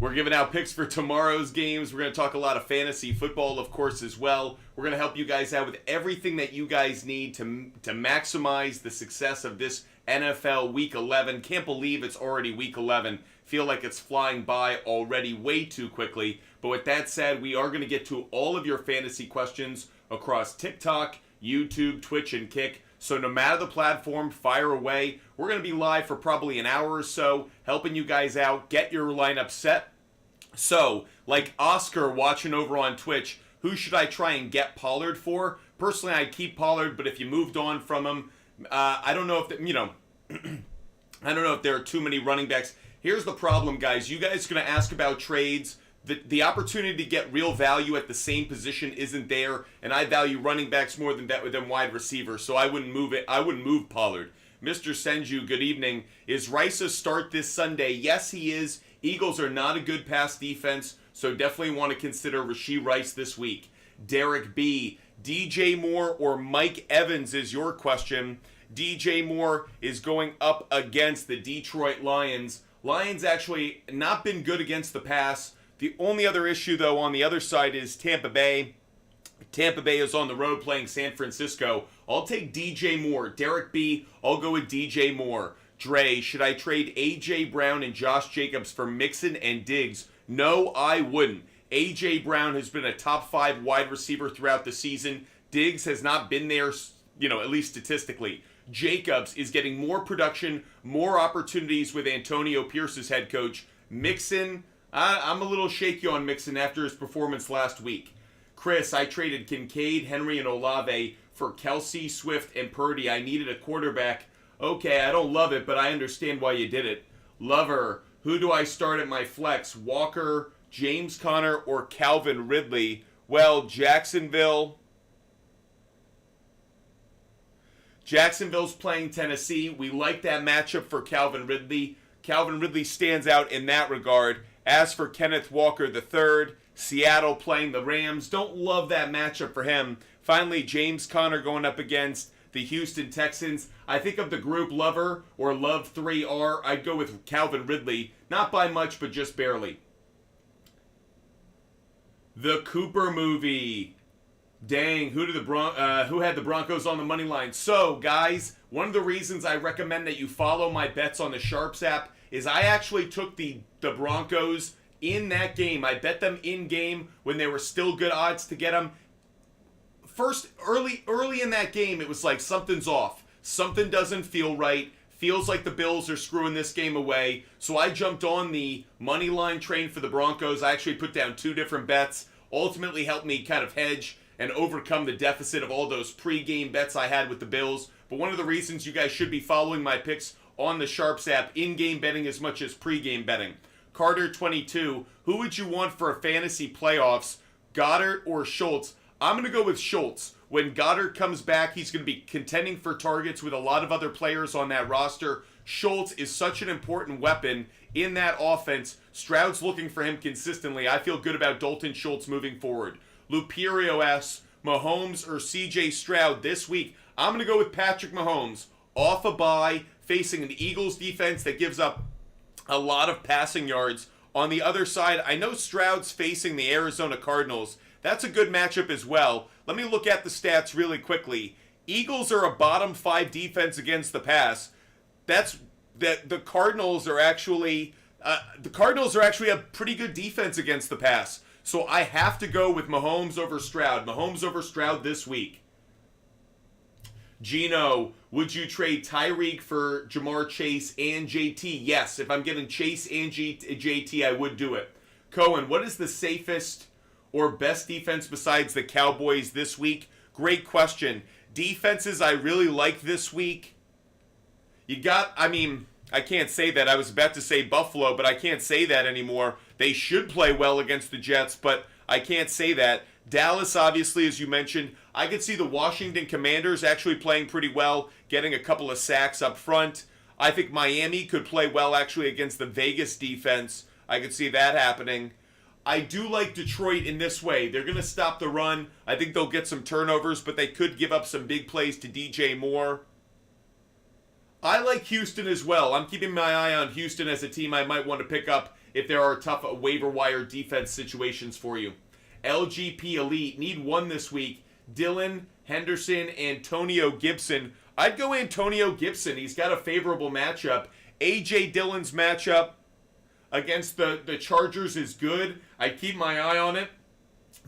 We're giving out picks for tomorrow's games. We're going to talk a lot of fantasy football, of course, as well. We're going to help you guys out with everything that you guys need to maximize the success of this NFL Week 11. Can't believe it's already Week 11. Feel like it's flying by already way too quickly. But with that said, we are going to get to all of your fantasy questions across TikTok, YouTube, Twitch, and Kick. So no matter the platform, fire away. We're going to be live for probably an hour or so, helping you guys out, get your lineup set. So, like Oscar watching over on Twitch, who should I try and get Pollard for? Personally, I'd keep Pollard, but if you moved on from him, I don't know if, I don't know if there are too many running backs. Here's the problem, guys. You guys are going to ask about trades. The opportunity to get real value at the same position isn't there, and I value running backs more than wide receivers, so I wouldn't move it. I wouldn't move Pollard. Mr. Senju, good evening. Is Rice a start this Sunday? Yes, he is. Eagles are not a good pass defense, so definitely want to consider Rashee Rice this week. Derek B, DJ Moore or Mike Evans is your question. DJ Moore is going up against the Detroit Lions. Lions actually not been good against the pass. The only other issue, though, on the other side is Tampa Bay. Tampa Bay is on the road playing San Francisco. I'll take DJ Moore. Derek B, I'll go with DJ Moore. Dre, should I trade A.J. Brown and Josh Jacobs for Mixon and Diggs? No, I wouldn't. A.J. Brown has been a top 5 wide receiver throughout the season. Diggs has not been there, at least statistically. Jacobs is getting more production, more opportunities with Antonio Pierce's head coach. Mixon, I'm a little shaky on Mixon after his performance last week. Chris, I traded Kincaid, Henry, and Olave for Kelsey, Swift, and Purdy. I needed a quarterback. Okay, I don't love it, but I understand why you did it. Lover, who do I start at my flex? Walker, James Conner, or Calvin Ridley? Well, Jacksonville's playing Tennessee. We like that matchup for Calvin Ridley. Calvin Ridley stands out in that regard. As for Kenneth Walker III, Seattle playing the Rams. Don't love that matchup for him. Finally, James Conner going up against the Houston Texans. I think of the group Lover or Love 3R, I'd go with Calvin Ridley. Not by much, but just barely. The Cooper movie. Dang, who had the Broncos on the money line? So, guys, one of the reasons I recommend that you follow my bets on the SHARPZ app is I actually took the Broncos in that game. I bet them in game when they were still good odds to get them. First, early in that game, it was like something's off. Something doesn't feel right. Feels like the Bills are screwing this game away. So I jumped on the money line train for the Broncos. I actually put down 2 different bets. Ultimately helped me kind of hedge and overcome the deficit of all those pre-game bets I had with the Bills. But one of the reasons you guys should be following my picks on the SHARPZ app, in-game betting as much as pre-game betting. Carter22, who would you want for a fantasy playoffs, Goddard or Schultz? I'm going to go with Schultz. When Goddard comes back, he's going to be contending for targets with a lot of other players on that roster. Schultz is such an important weapon in that offense. Stroud's looking for him consistently. I feel good about Dalton Schultz moving forward. Luperio asks, Mahomes or CJ Stroud this week? I'm going to go with Patrick Mahomes. Off a bye, facing an Eagles defense that gives up a lot of passing yards. On the other side, I know Stroud's facing the Arizona Cardinals. That's a good matchup as well. Let me look at the stats really quickly. Eagles are a bottom 5 defense against the pass. The Cardinals are actually a pretty good defense against the pass. So I have to go with Mahomes over Stroud. Mahomes over Stroud this week. Gino, would you trade Tyreek for Jamar Chase and JT? Yes, if I'm getting Chase and JT, I would do it. Cohen, what is the safest or best defense besides the Cowboys this week? Great question. Defenses I really like this week. I can't say that. I was about to say Buffalo, but I can't say that anymore. They should play well against the Jets, but I can't say that. Dallas, obviously, as you mentioned. I could see the Washington Commanders actually playing pretty well, getting a couple of sacks up front. I think Miami could play well, actually, against the Vegas defense. I could see that happening. I do like Detroit in this way. They're going to stop the run. I think they'll get some turnovers, but they could give up some big plays to DJ Moore. I like Houston as well. I'm keeping my eye on Houston as a team I might want to pick up if there are tough waiver wire defense situations for you. LGP Elite, need one this week. Dylan, Henderson, Antonio Gibson. I'd go Antonio Gibson. He's got a favorable matchup. A.J. Dillon's matchup against the Chargers is good. I'd keep my eye on it,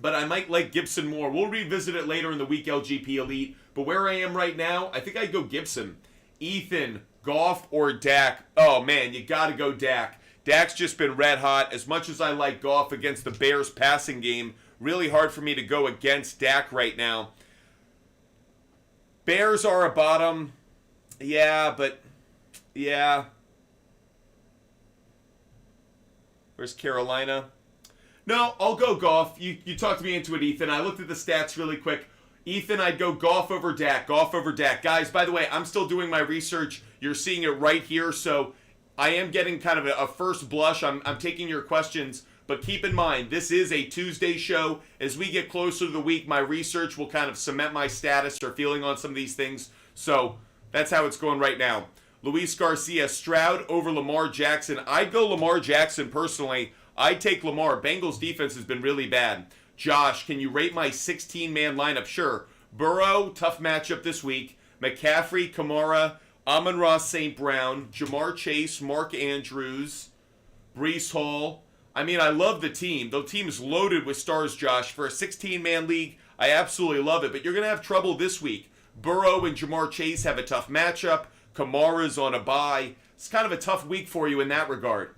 but I might like Gibson more. We'll revisit it later in the week, LGP Elite. But where I am right now, I think I'd go Gibson. Ethan, Goff, or Dak? Oh, man, you got to go Dak. Dak's just been red hot. As much as I like Goff against the Bears passing game, really hard for me to go against Dak right now. Bears are a bottom. Yeah. Where's Carolina? No, I'll go Goff. You talked me into it, Ethan. I looked at the stats really quick. Ethan, I'd go Goff over Dak. Goff over Dak. Guys, by the way, I'm still doing my research. You're seeing it right here, so I am getting kind of a first blush. I'm taking your questions, but keep in mind, this is a Tuesday show. As we get closer to the week, my research will kind of cement my status or feeling on some of these things. So that's how it's going right now. Luis Garcia, Stroud over Lamar Jackson. I'd go Lamar Jackson personally. I'd take Lamar. Bengals defense has been really bad. Josh, can you rate my 16-man lineup? Sure. Burrow, tough matchup this week. McCaffrey, Kamara, Amon-Ra St. Brown, Jamar Chase, Mark Andrews, Breece Hall. I mean, I love the team. The team's loaded with stars, Josh. For a 16-man league, I absolutely love it. But you're going to have trouble this week. Burrow and Jamar Chase have a tough matchup. Kamara's on a bye. It's kind of a tough week for you in that regard.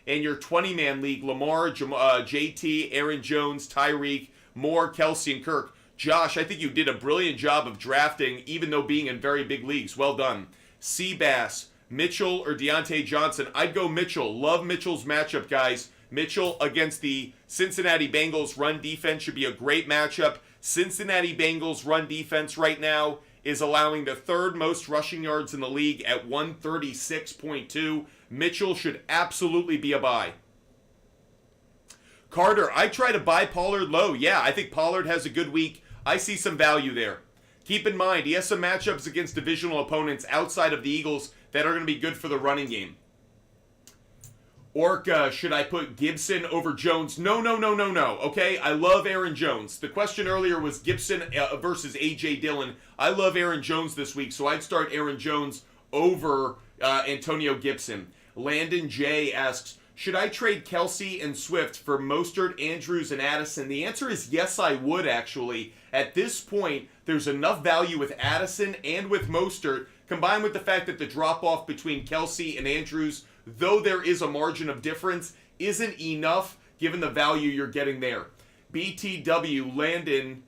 In your 20-man league, Lamar, JT, Aaron Jones, Tyreek, Moore, Kelsey, and Kirk. Josh, I think you did a brilliant job of drafting, even though being in very big leagues. Well done. Seabass, Mitchell, or Deontay Johnson. I'd go Mitchell. Love Mitchell's matchup, guys. Mitchell against the Cincinnati Bengals run defense should be a great matchup. Cincinnati Bengals run defense right now is allowing the third most rushing yards in the league at 136.2. Mitchell should absolutely be a buy. Carter, I try to buy Pollard low. Yeah, I think Pollard has a good week. I see some value there. Keep in mind, he has some matchups against divisional opponents outside of the Eagles that are going to be good for the running game. Orca, should I put Gibson over Jones? No. Okay, I love Aaron Jones. The question earlier was Gibson versus A.J. Dillon. I love Aaron Jones this week, so I'd start Aaron Jones over Antonio Gibson. Landon J asks, should I trade Kelsey and Swift for Mostert, Andrews, and Addison? The answer is yes, I would, actually. At this point, there's enough value with Addison and with Mostert, combined with the fact that the drop-off between Kelsey and Andrews, though there is a margin of difference, isn't enough given the value you're getting there. BTW, Landon,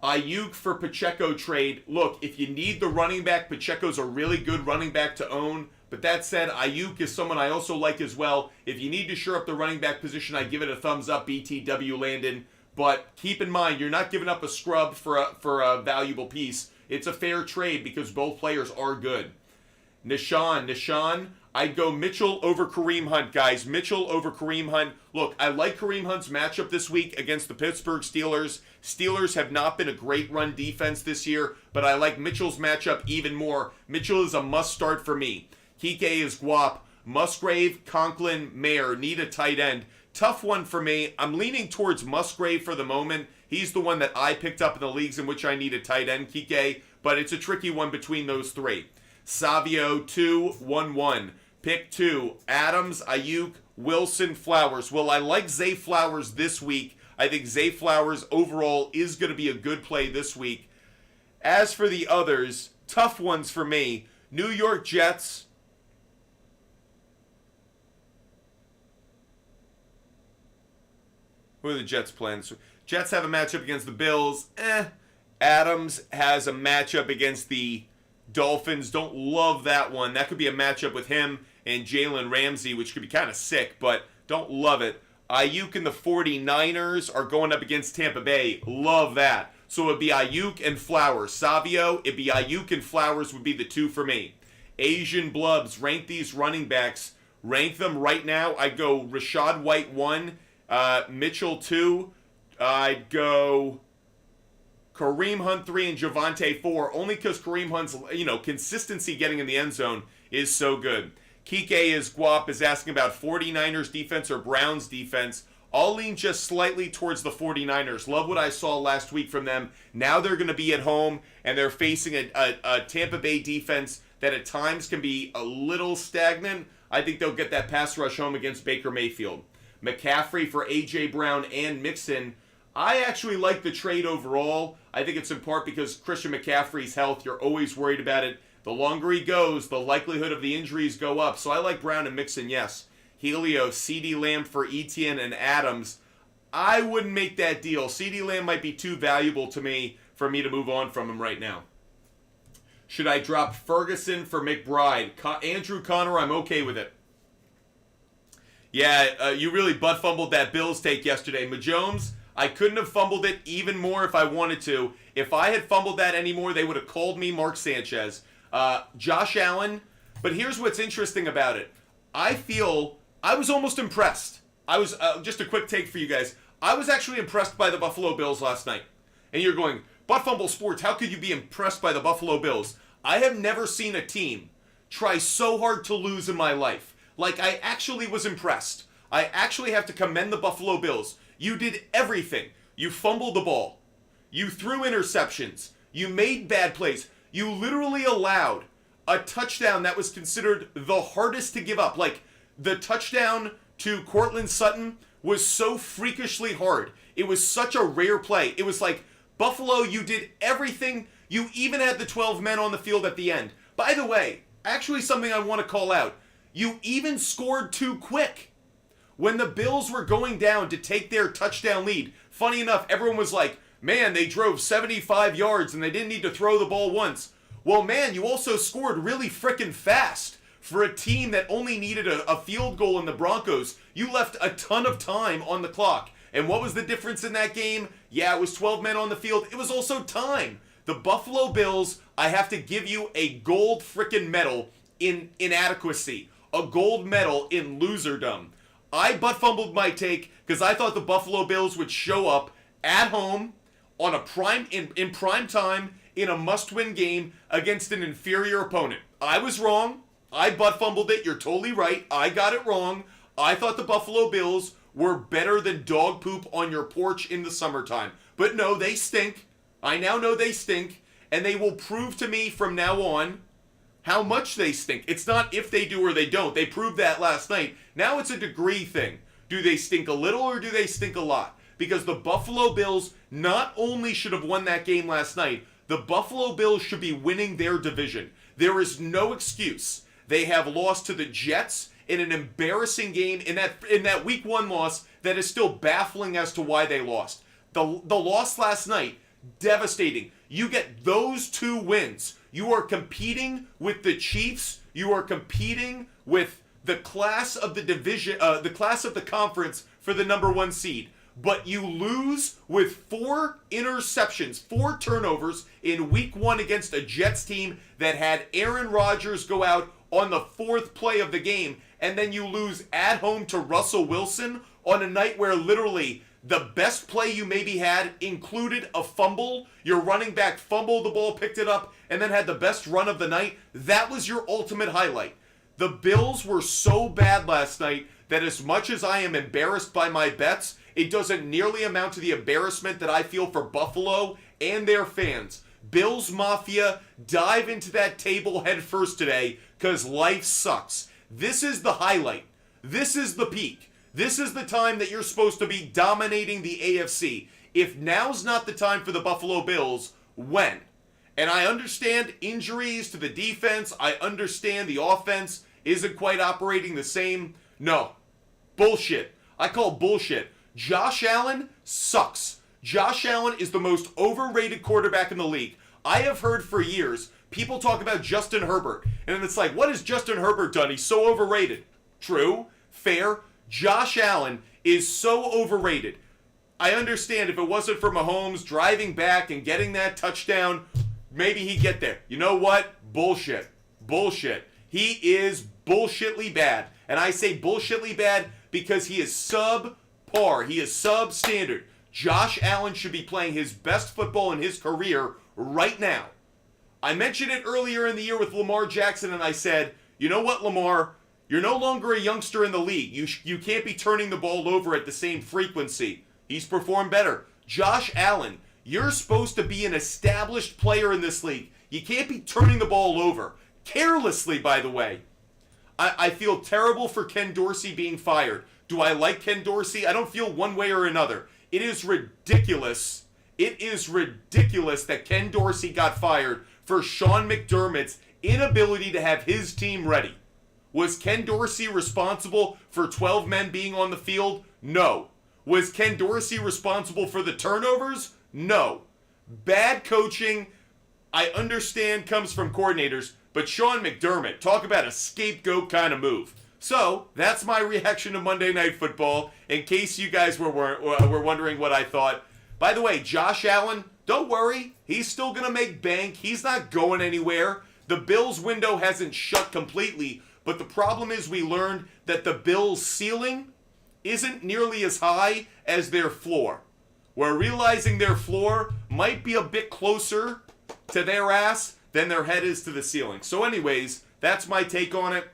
Ayuk for Pacheco trade. Look, if you need the running back, Pacheco's a really good running back to own. But that said, Ayuk is someone I also like as well. If you need to shore up the running back position, I give it a thumbs up, BTW Landon. But keep in mind, you're not giving up a scrub for a valuable piece. It's a fair trade because both players are good. Nishan, I'd go Mitchell over Kareem Hunt, guys. Mitchell over Kareem Hunt. Look, I like Kareem Hunt's matchup this week against the Pittsburgh Steelers. Steelers have not been a great run defense this year, but I like Mitchell's matchup even more. Mitchell is a must-start for me. Kike is Guap. Musgrave, Conklin, Mayer need a tight end. Tough one for me. I'm leaning towards Musgrave for the moment. He's the one that I picked up in the leagues in which I need a tight end, Kike, but it's a tricky one between those three. Savio 2-1-1. Pick 2. Adams, Ayuk, Wilson, Flowers. Well, I like Zay Flowers this week. I think Zay Flowers overall is going to be a good play this week. As for the others, tough ones for me. New York Jets. Who are the Jets playing? Jets have a matchup against the Bills. Adams has a matchup against the Dolphins. Don't love that one. That could be a matchup with him and Jalen Ramsey, which could be kind of sick, but don't love it. Ayuk and the 49ers are going up against Tampa Bay. Love that. So it would be Ayuk and Flowers. Savio, it'd be Ayuk and Flowers would be the two for me. Asian Blubs, rank these running backs. Rank them right now. I'd go Rashad White 1, Mitchell 2. I'd go Kareem Hunt 3 and Javonte 4, only because Kareem Hunt's, consistency getting in the end zone is so good. Kike is Guap is asking about 49ers defense or Browns defense. I'll lean just slightly towards the 49ers. Love what I saw last week from them. Now they're going to be at home, and they're facing a Tampa Bay defense that at times can be a little stagnant. I think they'll get that pass rush home against Baker Mayfield. McCaffrey for A.J. Brown and Mixon. I actually like the trade overall. I think it's in part because Christian McCaffrey's health, you're always worried about it. The longer he goes, the likelihood of the injuries go up. So I like Brown and Mixon, yes. Helio, CeeDee Lamb for Etienne and Adams. I wouldn't make that deal. CeeDee Lamb might be too valuable to me for me to move on from him right now. Should I drop Ferguson for McBride? Andrew Connor, I'm okay with it. Yeah, you really butt fumbled that Bills take yesterday. Majomes, I couldn't have fumbled it even more if I wanted to. If I had fumbled that anymore, they would have called me Mark Sanchez. Josh Allen, but here's what's interesting about it. I feel I was almost impressed. I was, just a quick take for you guys. I was actually impressed by the Buffalo Bills last night. And you're going, Butt Fumble Sports, how could you be impressed by the Buffalo Bills? I have never seen a team try so hard to lose in my life. Like, I actually was impressed. I actually have to commend the Buffalo Bills. You did everything. You fumbled the ball. You threw interceptions. You made bad plays. You literally allowed a touchdown that was considered the hardest to give up. Like, the touchdown to Cortland Sutton was so freakishly hard. It was such a rare play. It was like, Buffalo, you did everything. You even had the 12 men on the field at the end. By the way, actually something I want to call out. You even scored too quick. When the Bills were going down to take their touchdown lead, funny enough, everyone was like, man, they drove 75 yards and they didn't need to throw the ball once. Well, man, you also scored really frickin' fast. For a team that only needed a field goal in the Broncos, you left a ton of time on the clock. And what was the difference in that game? Yeah, it was 12 men on the field. It was also time. The Buffalo Bills, I have to give you a gold frickin' medal in inadequacy. A gold medal in loserdom. I butt fumbled my take because I thought the Buffalo Bills would show up at home on a in prime time in a must-win game against an inferior opponent. I was wrong. I butt fumbled it. You're totally right. I got it wrong. I thought the Buffalo Bills were better than dog poop on your porch in the summertime. But no, they stink. I now know they stink, and they will prove to me from now on how much they stink. It's not if they do or they don't. They proved that last night. Now it's a degree thing. Do they stink a little or do they stink a lot? Because the Buffalo Bills not only should have won that game last night, the Buffalo Bills should be winning their division. There is no excuse. They have lost to the Jets in an embarrassing game in that week one loss that is still baffling as to why they lost. The loss last night, devastating. You get those two wins. You are competing with the Chiefs. You are competing with the class of the division, the class of the conference for the number one seed. But you lose with 4 interceptions, 4 turnovers in week one against a Jets team that had Aaron Rodgers go out on the 4th play of the game, and then you lose at home to Russell Wilson on a night where literally the best play you maybe had included a fumble. Your running back fumbled the ball, picked it up, and then had the best run of the night. That was your ultimate highlight. The Bills were so bad last night that as much as I am embarrassed by my bets, it doesn't nearly amount to the embarrassment that I feel for Buffalo and their fans. Bills Mafia, dive into that table head first today, because life sucks. This is the highlight. This is the peak. This is the time that you're supposed to be dominating the AFC. If now's not the time for the Buffalo Bills, when? And I understand injuries to the defense. I understand the offense isn't quite operating the same. No. Bullshit. I call bullshit. Josh Allen sucks. Josh Allen is the most overrated quarterback in the league. I have heard for years people talk about Justin Herbert. And it's like, what has Justin Herbert done? He's so overrated. True. Fair. Josh Allen is so overrated. I understand if it wasn't for Mahomes driving back and getting that touchdown, maybe he'd get there. You know what? Bullshit. Bullshit. He is bullshitly bad. And I say bullshitly bad because he is subpar. He is substandard. Josh Allen should be playing his best football in his career right now. I mentioned it earlier in the year with Lamar Jackson, and I said, you know what, Lamar? You're no longer a youngster in the league. You can't be turning the ball over at the same frequency. He's performed better. Josh Allen, you're supposed to be an established player in this league. You can't be turning the ball over. Carelessly, by the way. I feel terrible for Ken Dorsey being fired. Do I like Ken Dorsey? I don't feel one way or another. It is ridiculous. It is ridiculous that Ken Dorsey got fired for Sean McDermott's inability to have his team ready. Was Ken Dorsey responsible for 12 men being on the field? No. Was Ken Dorsey responsible for the turnovers? No. Bad coaching, I understand, comes from coordinators, but Sean McDermott, talk about a scapegoat kind of move. So, that's my reaction to Monday Night Football, in case you guys were wondering what I thought. By the way, Josh Allen, don't worry. He's still going to make bank. He's not going anywhere. The Bills' window hasn't shut completely, but the problem is we learned that the Bills' ceiling isn't nearly as high as their floor. We're realizing their floor might be a bit closer to their ass than their head is to the ceiling. So anyways, that's my take on it.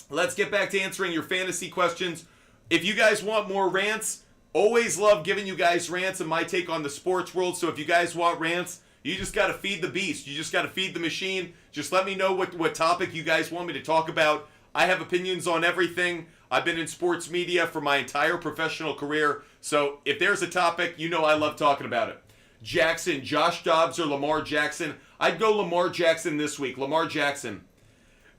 Let's get back to answering your fantasy questions. If you guys want more rants, always love giving you guys rants and my take on the sports world. So if you guys want rants, you just got to feed the beast. You just got to feed the machine. Just let me know what topic you guys want me to talk about. I have opinions on everything. I've been in sports media for my entire professional career. So if there's a topic, you know I love talking about it. Jackson, Josh Dobbs or Lamar Jackson? I'd go Lamar Jackson this week. Lamar Jackson.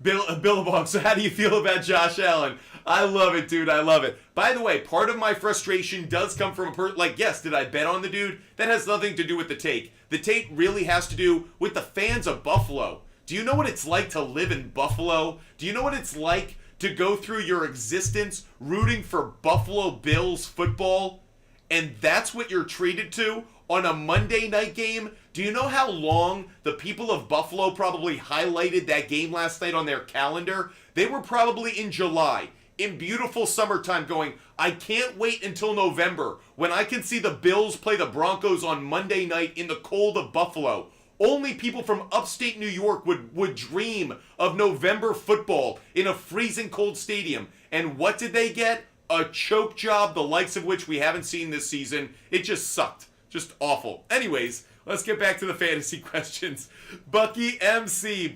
Billabong, so how do you feel about Josh Allen? I love it, dude. I love it. By the way, part of my frustration does come from yes, did I bet on the dude? That has nothing to do with the take. The take really has to do with the fans of Buffalo. Do you know what it's like to live in Buffalo? Do you know what it's like to go through your existence rooting for Buffalo Bills football? And that's what you're treated to on a Monday night game? Do you know how long the people of Buffalo probably highlighted that game last night on their calendar? They were probably in July, in beautiful summertime, going, I can't wait until November when I can see the Bills play the Broncos on Monday night in the cold of Buffalo. Only people from upstate New York would dream of November football in a freezing cold stadium. And what did they get? A choke job, the likes of which we haven't seen this season. It just sucked. Just awful. Anyways, let's get back to the fantasy questions. Bucky MC.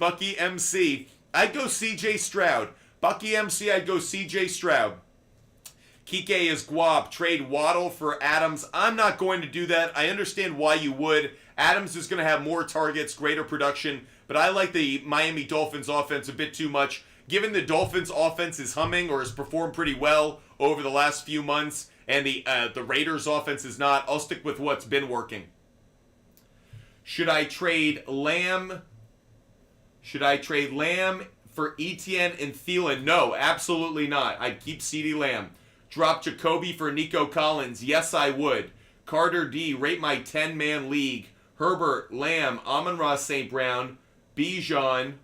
I'd go CJ Stroud. Bucky MC, I'd go CJ Stroud. Kike is Guap. Trade Waddle for Adams. I'm not going to do that. I understand why you would. Adams is going to have more targets, greater production, but I like the Miami Dolphins offense a bit too much. Given the Dolphins offense is humming or has performed pretty well over the last few months, and the Raiders offense is not, I'll stick with what's been working. Should I trade Lamb for Etienne and Thielen? No, absolutely not. I'd keep CeeDee Lamb. Drop Jacoby for Nico Collins? Yes, I would. Carter D, rate my 10-man league. Herbert, Lamb, Amon-Ra St. Brown, Bijan,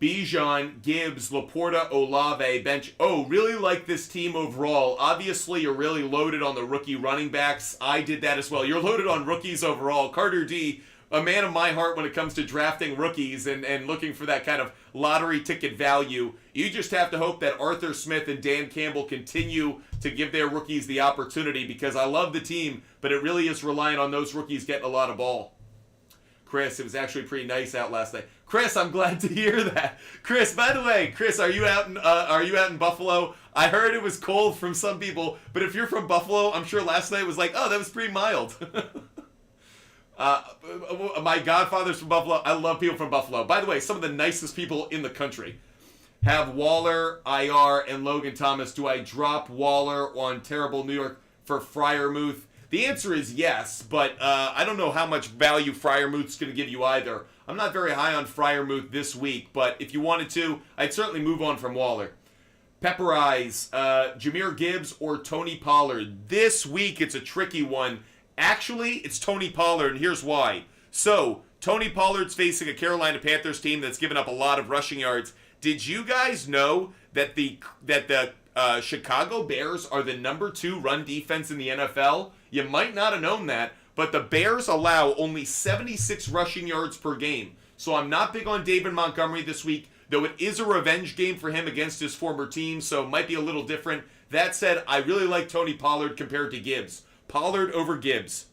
Gibbs, Laporta, Olave, bench. Oh, really like this team overall. Obviously, you're really loaded on the rookie running backs. I did that as well. You're loaded on rookies overall. Carter D, a man of my heart when it comes to drafting rookies and looking for that kind of lottery ticket value. You just have to hope that Arthur Smith and Dan Campbell continue to give their rookies the opportunity, because I love the team, but it really is relying on those rookies getting a lot of ball. Chris, it was actually pretty nice out last night. Chris, I'm glad to hear that. Chris, by the way, Chris, are you out in Buffalo? I heard it was cold from some people, but if you're from Buffalo, I'm sure last night was like, oh, that was pretty mild. My godfather's from Buffalo. I love people from Buffalo. By the way, some of the nicest people in the country. Have Waller, IR, and Logan Thomas. Do I drop Waller on terrible New York for Freiermuth? The answer is yes, but I don't know how much value Freiermuth's going to give you either. I'm not very high on Freiermuth this week, but if you wanted to, I'd certainly move on from Waller. Pepper Eyes, Jahmyr Gibbs or Tony Pollard. This week, it's a tricky one. Actually, it's Tony Pollard, and here's why. So, Tony Pollard's facing a Carolina Panthers team that's given up a lot of rushing yards. Did you guys know that the Chicago Bears are the number 2 run defense in the NFL? You might not have known that, but the Bears allow only 76 rushing yards per game. So I'm not big on David Montgomery this week. though it is a revenge game for him against his former team, so it might be a little different. That said, I really like Tony Pollard compared to Gibbs. Pollard over Gibbs.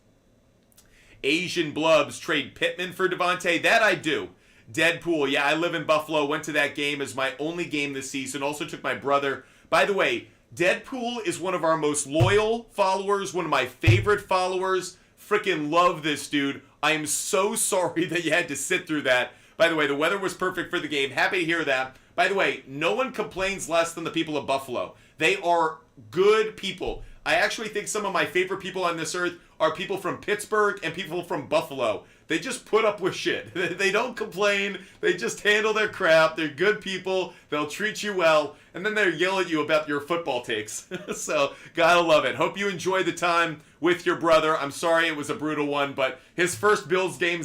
Asian Blubs trade Pittman for Devontae. That I do. Deadpool, yeah, I live in Buffalo. Went to that game as my only game this season. Also took my brother. By the way, Deadpool is one of our most loyal followers, one of my favorite followers. Freaking love this dude. I am so sorry that you had to sit through that. By the way, the weather was perfect for the game. Happy to hear that. By the way, no one complains less than the people of Buffalo. They are good people. I actually think some of my favorite people on this earth are people from Pittsburgh and people from Buffalo. They just put up with shit. They don't complain. They just handle their crap. They're good people. They'll treat you well. And then they'll yell at you about your football takes. So, gotta love it. Hope you enjoy the time with your brother. I'm sorry it was a brutal one, but his first Bills game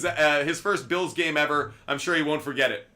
ever, I'm sure he won't forget it.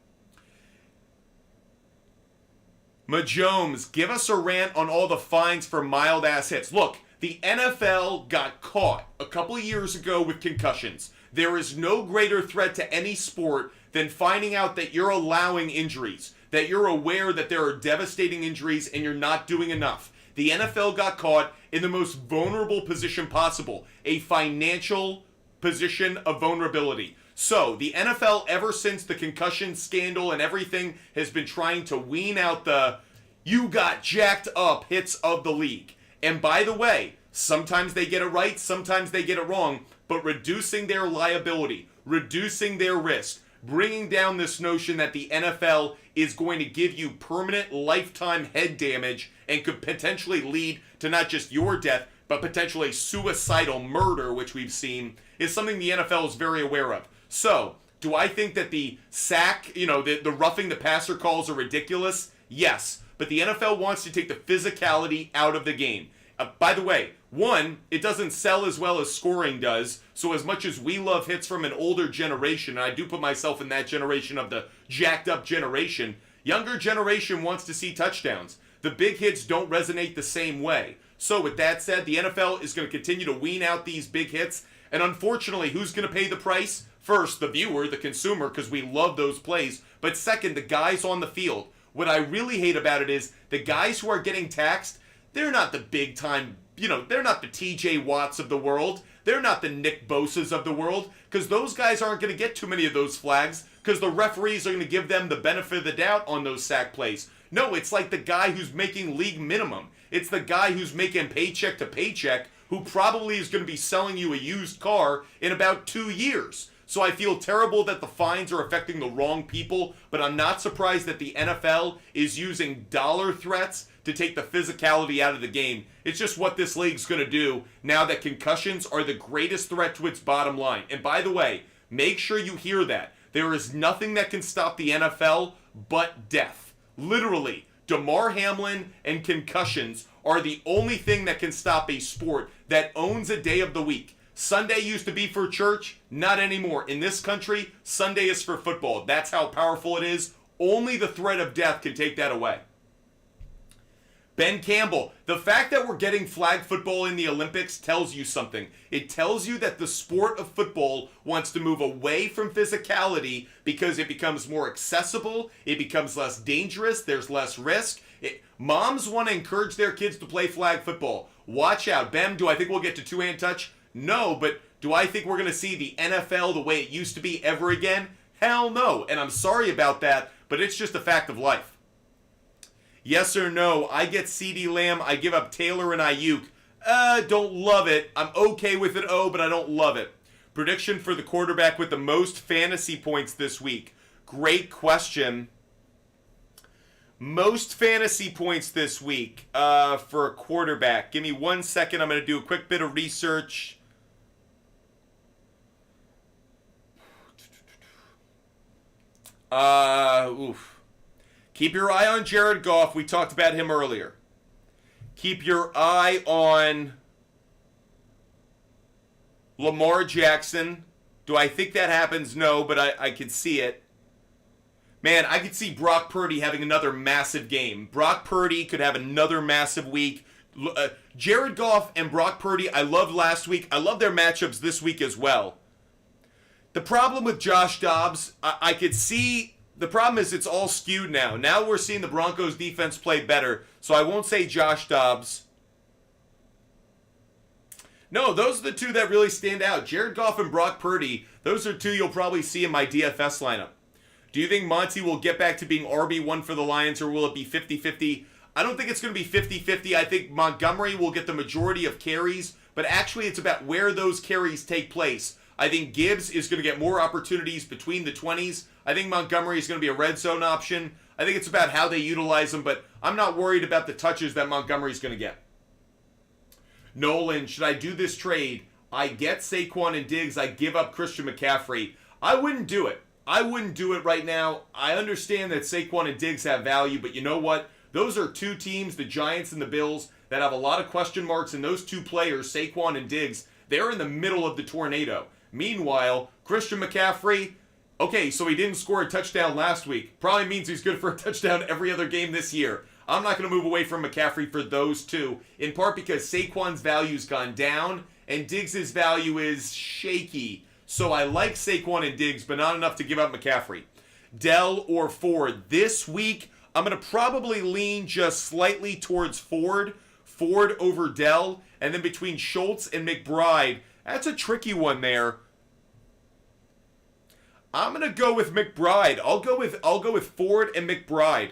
Majomes, give us a rant on all the fines for mild-ass hits. Look, the NFL got caught a couple of years ago with concussions. There is no greater threat to any sport than finding out that you're allowing injuries, that you're aware that there are devastating injuries and you're not doing enough. The NFL got caught in the most vulnerable position possible, a financial position of vulnerability. So, the NFL, ever since the concussion scandal and everything, has been trying to wean out the you got jacked up hits of the league. And by the way, sometimes they get it right, sometimes they get it wrong, but reducing their liability, reducing their risk, bringing down this notion that the NFL is going to give you permanent lifetime head damage and could potentially lead to not just your death, but potentially suicidal murder, which we've seen, is something the NFL is very aware of. So, do I think that the sack, the roughing the passer calls are ridiculous? Yes. But the NFL wants to take the physicality out of the game. By the way, one, it doesn't sell as well as scoring does. So as much as we love hits from an older generation, and I do put myself in that generation of the jacked up generation, younger generation wants to see touchdowns. The big hits don't resonate the same way. So with that said, the NFL is going to continue to wean out these big hits. And unfortunately, who's going to pay the price? First, the viewer, the consumer, because we love those plays. But second, the guys on the field. What I really hate about it is the guys who are getting taxed, they're not the big time, they're not the TJ Watts of the world. They're not the Nick Bosas of the world, because those guys aren't going to get too many of those flags, because the referees are going to give them the benefit of the doubt on those sack plays. No, it's like the guy who's making league minimum. It's the guy who's making paycheck to paycheck, who probably is going to be selling you a used car in about 2 years. So I feel terrible that the fines are affecting the wrong people, but I'm not surprised that the NFL is using dollar threats to take the physicality out of the game. It's just what this league's going to do now that concussions are the greatest threat to its bottom line. And by the way, make sure you hear that. There is nothing that can stop the NFL but death. Literally, Damar Hamlin and concussions are the only thing that can stop a sport that owns a day of the week. Sunday used to be for church, not anymore. In this country, Sunday is for football. That's how powerful it is. Only the threat of death can take that away. Ben Campbell, the fact that we're getting flag football in the Olympics tells you something. It tells you that the sport of football wants to move away from physicality because it becomes more accessible, it becomes less dangerous, there's less risk. Moms want to encourage their kids to play flag football. Watch out. Bem, do I think we'll get to two-hand touch? No, but do I think we're going to see the NFL the way it used to be ever again? Hell no, and I'm sorry about that, but it's just a fact of life. Yes or no, I get CeeDee Lamb, I give up Taylor and Ayuk. Don't love it. I'm okay with it, but I don't love it. Prediction for the quarterback with the most fantasy points this week. Great question. Most fantasy points this week for a quarterback. Give me 1 second. I'm going to do a quick bit of research. Keep your eye on Jared Goff. We talked about him earlier. Keep your eye on Lamar Jackson. Do I think that happens? No, but I could see it. Man, I could see Brock Purdy having another massive game. Brock Purdy could have another massive week. Jared Goff and Brock Purdy, I loved last week. I love their matchups this week as well. The problem with Josh Dobbs, I could see the problem is it's all skewed now. Now we're seeing the Broncos defense play better, so I won't say Josh Dobbs. No, those are the two that really stand out. Jared Goff and Brock Purdy, those are two you'll probably see in my DFS lineup. Do you think Monty will get back to being RB1 for the Lions, or will it be 50-50? I don't think it's going to be 50-50. I think Montgomery will get the majority of carries, but actually it's about where those carries take place. I think Gibbs is going to get more opportunities between the 20s. I think Montgomery is going to be a red zone option. I think it's about how they utilize him, but I'm not worried about the touches that Montgomery is going to get. Nolan, should I do this trade? I get Saquon and Diggs. I give up Christian McCaffrey. I wouldn't do it. I wouldn't do it right now. I understand that Saquon and Diggs have value, but you know what? Those are two teams, the Giants and the Bills, that have a lot of question marks, and those two players, Saquon and Diggs, they're in the middle of the tornado. Meanwhile, Christian McCaffrey, okay, so he didn't score a touchdown last week. Probably means he's good for a touchdown every other game this year. I'm not going to move away from McCaffrey for those two, in part because Saquon's value's gone down, and Diggs' value is shaky. So I like Saquon and Diggs, but not enough to give up McCaffrey. Dell or Ford? This week, I'm going to probably lean just slightly towards Ford. Ford over Dell. And then between Schultz and McBride, that's a tricky one there. I'm going to go with McBride. I'll go with Ford and McBride.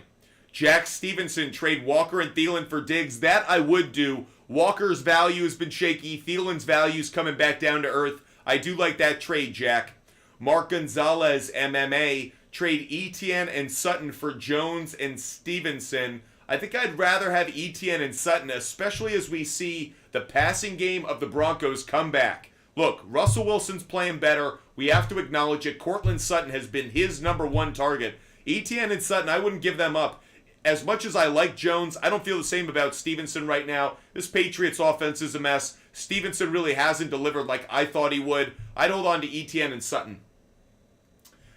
Jack Stevenson, trade Walker and Thielen for Diggs. That I would do. Walker's value has been shaky. Thielen's value's coming back down to earth. I do like that trade, Jack. Mark Gonzalez, MMA, trade Etienne and Sutton for Jones and Stevenson. I think I'd rather have Etienne and Sutton, especially as we see the passing game of the Broncos come back. Look, Russell Wilson's playing better. We have to acknowledge it. Courtland Sutton has been his number one target. Etienne and Sutton, I wouldn't give them up. As much as I like Jones, I don't feel the same about Stevenson right now. This Patriots offense is a mess. Stevenson really hasn't delivered like I thought he would. I'd hold on to Etienne and Sutton.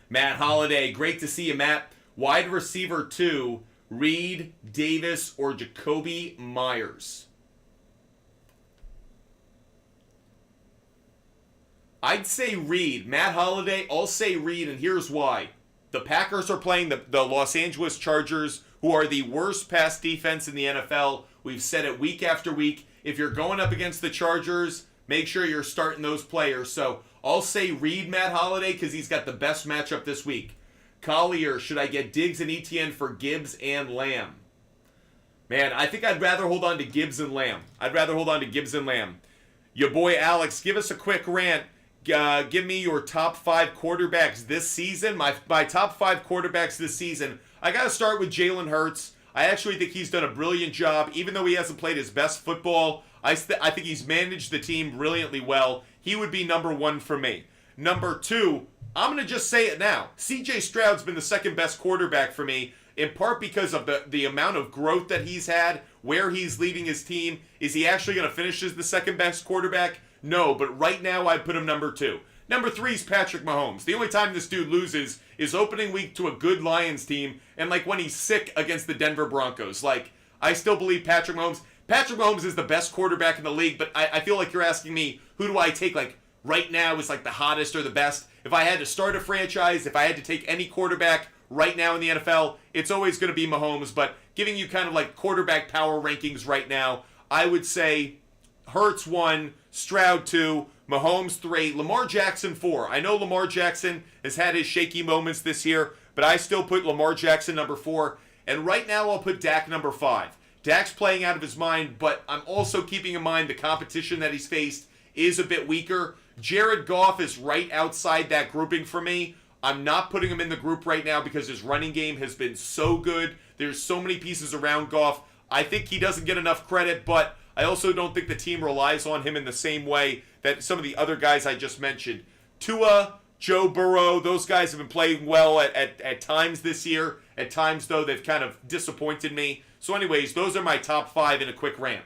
Matt Holliday, great to see you, Matt. Wide receiver 2, Reed, Davis, or Jacoby Myers? I'd say Reed. Matt Holliday, I'll say Reed, and here's why. The Packers are playing the Los Angeles Chargers, who are the worst pass defense in the NFL. We've said it week after week. If you're going up against the Chargers, make sure you're starting those players. So I'll say Reed, Matt Holliday, because he's got the best matchup this week. Collier, should I get Diggs and Etienne for Gibbs and Lamb? Man, I think I'd rather hold on to Gibbs and Lamb. Your boy Alex, give us a quick rant. Give me your top 5 quarterbacks this season. My top 5 quarterbacks this season. I got to start with Jalen Hurts. I actually think he's done a brilliant job. Even though he hasn't played his best football, I think he's managed the team brilliantly well. He would be number 1 for me. Number 2, I'm going to just say it now. CJ Stroud's been the second best quarterback for me, in part because of the amount of growth that he's had, where he's leading his team. Is he actually going to finish as the second best quarterback? No, but right now I'd put him number 2. Number 3 is Patrick Mahomes. The only time this dude loses is opening week to a good Lions team, and like when he's sick against the Denver Broncos. Like, I still believe Patrick Mahomes is the best quarterback in the league, but I feel like you're asking me, who do I take, like, right now is like the hottest or the best? If I had to start a franchise, if I had to take any quarterback right now in the NFL, it's always going to be Mahomes, but giving you kind of like quarterback power rankings right now, I would say Hurts 1, Stroud 2, Mahomes 3, Lamar Jackson 4. I know Lamar Jackson has had his shaky moments this year, but I still put Lamar Jackson number 4. And right now I'll put Dak number 5. Dak's playing out of his mind, but I'm also keeping in mind the competition that he's faced is a bit weaker. Jared Goff is right outside that grouping for me. I'm not putting him in the group right now because his running game has been so good. There's so many pieces around Goff. I think he doesn't get enough credit, but I also don't think the team relies on him in the same way that some of the other guys I just mentioned. Tua, Joe Burrow, those guys have been playing well at times this year. At times, though, they've kind of disappointed me. So anyways, those are my top 5 in a quick rant.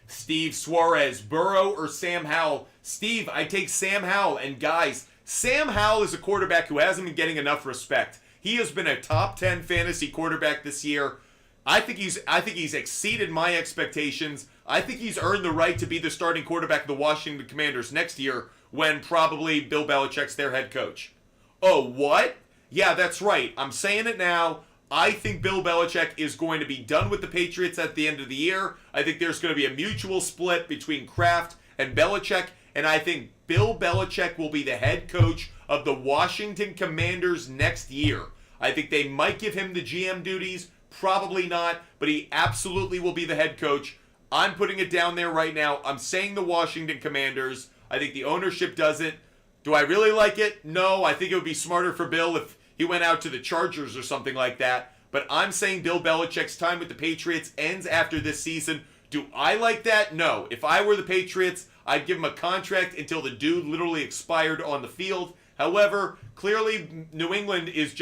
Steve Suarez, Burrow or Sam Howell? Steve, I take Sam Howell. And guys, Sam Howell is a quarterback who hasn't been getting enough respect. He has been a top 10 fantasy quarterback this year. I think he's exceeded my expectations. I think he's earned the right to be the starting quarterback of the Washington Commanders next year when probably Bill Belichick's their head coach. Oh, what? Yeah, that's right. I'm saying it now. I think Bill Belichick is going to be done with the Patriots at the end of the year. I think there's going to be a mutual split between Kraft and Belichick, and I think Bill Belichick will be the head coach of the Washington Commanders next year. I think they might give him the GM duties, probably not, but he absolutely will be the head coach. I'm putting it down there right now. I'm saying the Washington Commanders. I think the ownership does it. Do I really like it? No, I think it would be smarter for Bill if he went out to the Chargers or something like that. But I'm saying Bill Belichick's time with the Patriots ends after this season. Do I like that? No. If I were the Patriots, I'd give him a contract until the dude literally expired on the field. However, clearly New England is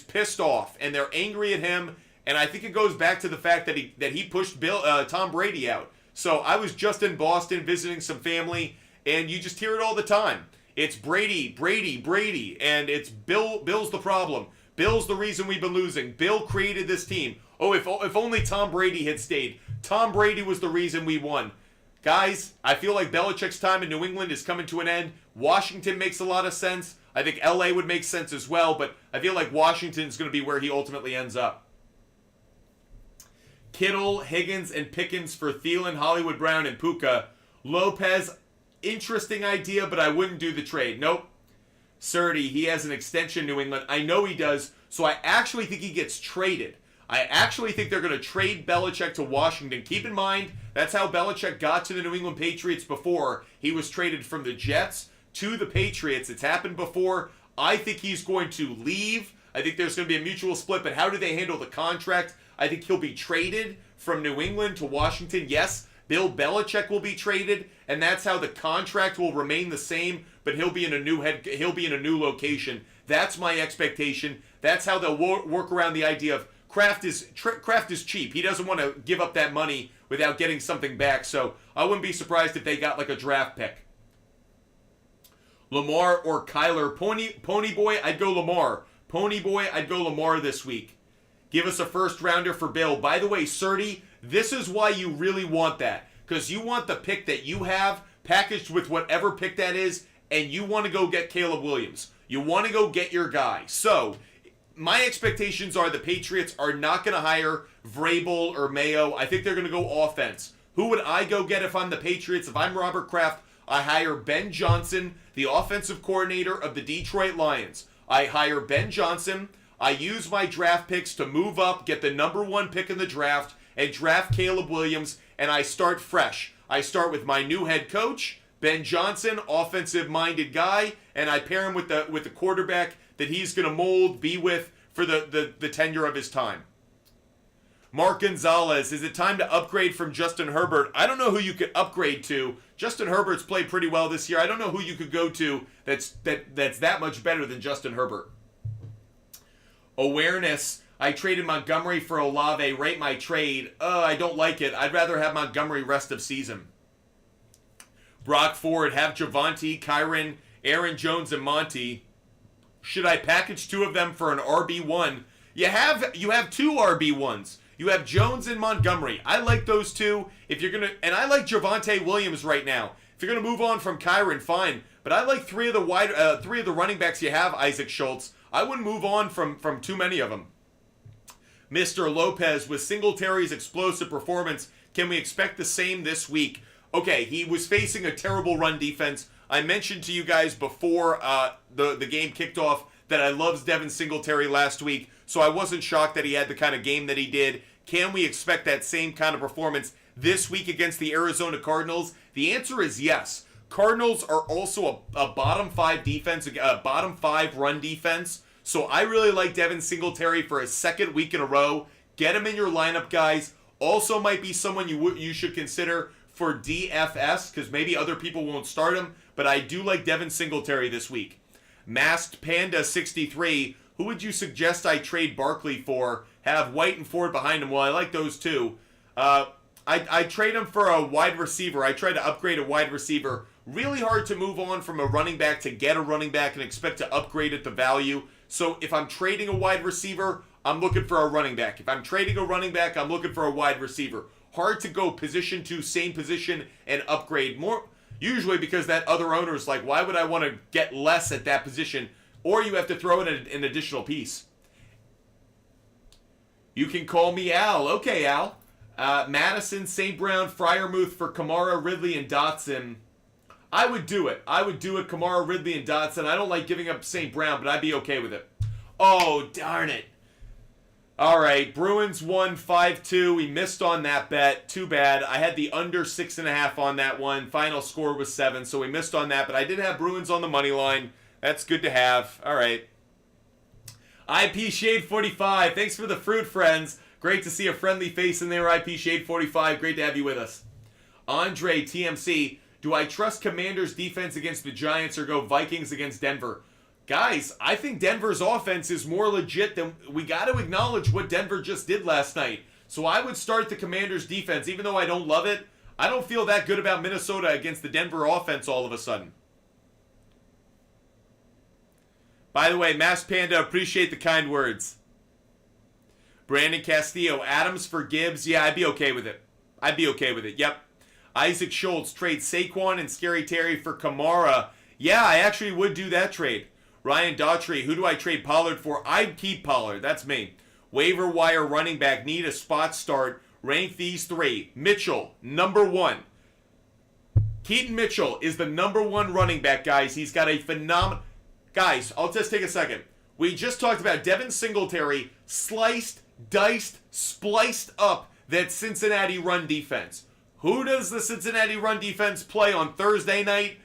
pissed off and they're angry at him. And I think it goes back to the fact that he pushed Tom Brady out. So I was just in Boston visiting some family, and you just hear it all the time. It's Brady, Brady, Brady, and it's Bill's the problem. Bill's the reason we've been losing. Bill created this team. Oh, if only Tom Brady had stayed. Tom Brady was the reason we won. Guys, I feel like Belichick's time in New England is coming to an end. Washington makes a lot of sense. I think LA would make sense as well, but I feel like Washington's going to be where he ultimately ends up. Kittle, Higgins, and Pickens for Thielen, Hollywood Brown, and Puka. Lopez, interesting idea, but I wouldn't do the trade. Nope. Surdy, he has an extension in New England. I know he does, so I actually think he gets traded. I actually think they're going to trade Belichick to Washington. Keep in mind, that's how Belichick got to the New England Patriots before. He was traded from the Jets to the Patriots. It's happened before. I think he's going to leave. I think there's going to be a mutual split, but how do they handle the contract? I think he'll be traded from New England to Washington. Yes, Bill Belichick will be traded, and that's how the contract will remain the same, but he'll be in a new location. That's my expectation. That's how they'll work around the idea of Kraft is cheap. He doesn't want to give up that money without getting something back, so I wouldn't be surprised if they got like a draft pick. Lamar or Kyler. Pony Boy, I'd go Lamar. Pony Boy, I'd go Lamar this week. Give us a first rounder for Bill. By the way, Surdy, this is why you really want that. Because you want the pick that you have packaged with whatever pick that is, and you want to go get Caleb Williams. You want to go get your guy. So, my expectations are the Patriots are not going to hire Vrabel or Mayo. I think they're going to go offense. Who would I go get if I'm the Patriots? If I'm Robert Kraft, I hire Ben Johnson, the offensive coordinator of the Detroit Lions. I hire Ben Johnson. I use my draft picks to move up, get the number one pick in the draft, and draft Caleb Williams, and I start fresh. I start with my new head coach, Ben Johnson, offensive-minded guy, and I pair him with the quarterback that he's going to mold, be with for the tenure of his time. Mark Gonzalez, is it time to upgrade from Justin Herbert? I don't know who you could upgrade to. Justin Herbert's played pretty well this year. I don't know who you could go to that's that much better than Justin Herbert. Awareness, I traded Montgomery for Olave. Rate my trade. I don't like it. I'd rather have Montgomery rest of season. Brock Ford, have Javonte, Kyron, Aaron Jones, and Monty. Should I package two of them for an RB1? You have two RB1s. You have Jones and Montgomery. I like those two. And I like Javonte Williams right now. If you're gonna move on from Kyron, fine. But I like three of the running backs you have, Isaac Schultz. I wouldn't move on from too many of them. Mr. Lopez, with Singletary's explosive performance, can we expect the same this week? Okay, he was facing a terrible run defense. I mentioned to you guys before the game kicked off that I loved Devin Singletary last week, so I wasn't shocked that he had the kind of game that he did. Can we expect that same kind of performance this week against the Arizona Cardinals? The answer is yes. Cardinals are also a bottom five defense, a bottom five run defense. So I really like Devin Singletary for a second week in a row. Get him in your lineup, guys. Also might be someone you should consider for DFS because maybe other people won't start him. But I do like Devin Singletary this week. Masked Panda 63. Who would you suggest I trade Barkley for? Have White and Ford behind him. Well, I like those too. I trade him for a wide receiver. I try to upgrade a wide receiver. Really hard to move on from a running back to get a running back and expect to upgrade at the value. So if I'm trading a wide receiver, I'm looking for a running back. If I'm trading a running back, I'm looking for a wide receiver. Hard to go position to same position and upgrade more. Usually because that other owner is like, why would I want to get less at that position? or you have to throw in an additional piece. You can call me Al. Okay, Al. Madison, St. Brown, Freiermuth for Kamara, Ridley, and Dotson. I would do it. Kamara, Ridley, and Dotson. I don't like giving up St. Brown, but I'd be okay with it. Oh, darn it. All right, Bruins won 5-2. We missed on that bet. Too bad. I had the under 6.5 on that one. Final score was 7, so we missed on that. But I did have Bruins on the money line. That's good to have. All right. IP Shade 45. Thanks for the fruit, friends. Great to see a friendly face in there, IP Shade 45. Great to have you with us. Andre TMC. Do I trust Commanders' defense against the Giants or go Vikings against Denver? Guys, I think Denver's offense is more legit than... We got to acknowledge what Denver just did last night. So I would start the Commanders' defense. Even though I don't love it, I don't feel that good about Minnesota against the Denver offense all of a sudden. By the way, Masked Panda, appreciate the kind words. Brandon Castillo, Adams for Gibbs. Yeah, I'd be okay with it. Yep. Isaac Schultz, trade Saquon and Scary Terry for Kamara. Yeah, I actually would do that trade. Ryan Daughtry, who do I trade Pollard for? I'd keep Pollard. That's me. Waiver wire running back, need a spot start. Rank these 3. Mitchell, number 1. Keaton Mitchell is the number 1 running back, guys. He's got a phenomenal... Guys, I'll just take a second. We just talked about Devin Singletary sliced, diced, spliced up that Cincinnati run defense. Who does the Cincinnati run defense play on Thursday night?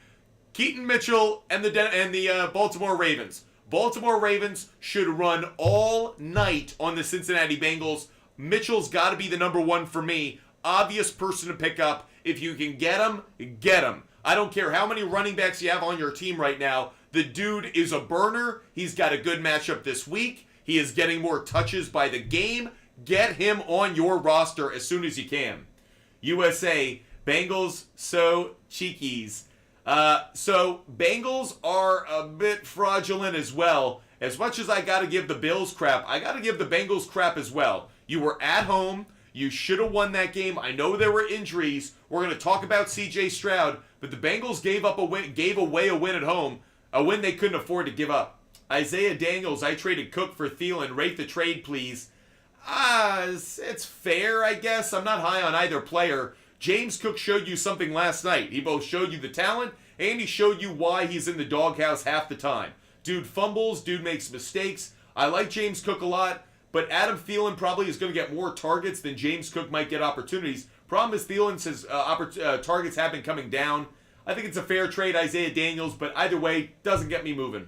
Keaton Mitchell and the Baltimore Ravens. Baltimore Ravens should run all night on the Cincinnati Bengals. Mitchell's got to be the number 1 for me. Obvious person to pick up. If you can get him, get him. I don't care how many running backs you have on your team right now. The dude is a burner. He's got a good matchup this week. He is getting more touches by the game. Get him on your roster as soon as you can. USA, Bengals, so cheekies. So Bengals are a bit fraudulent as well. As much as I got to give the Bills crap, I got to give the Bengals crap as well. You were at home. You should have won that game. I know there were injuries. We're going to talk about C.J. Stroud, but the Bengals gave away a win at home, a win they couldn't afford to give up. Isaiah Daniels, I traded Cook for Thielen. Rate the trade, please. It's fair, I guess. I'm not high on either player. James Cook showed you something last night. He both showed you the talent, and he showed you why he's in the doghouse half the time. Dude fumbles, dude makes mistakes. I like James Cook a lot, but Adam Thielen probably is going to get more targets than James Cook might get opportunities. Problem is Thielen's targets have been coming down. I think it's a fair trade, Isaiah Daniels, but either way, doesn't get me moving.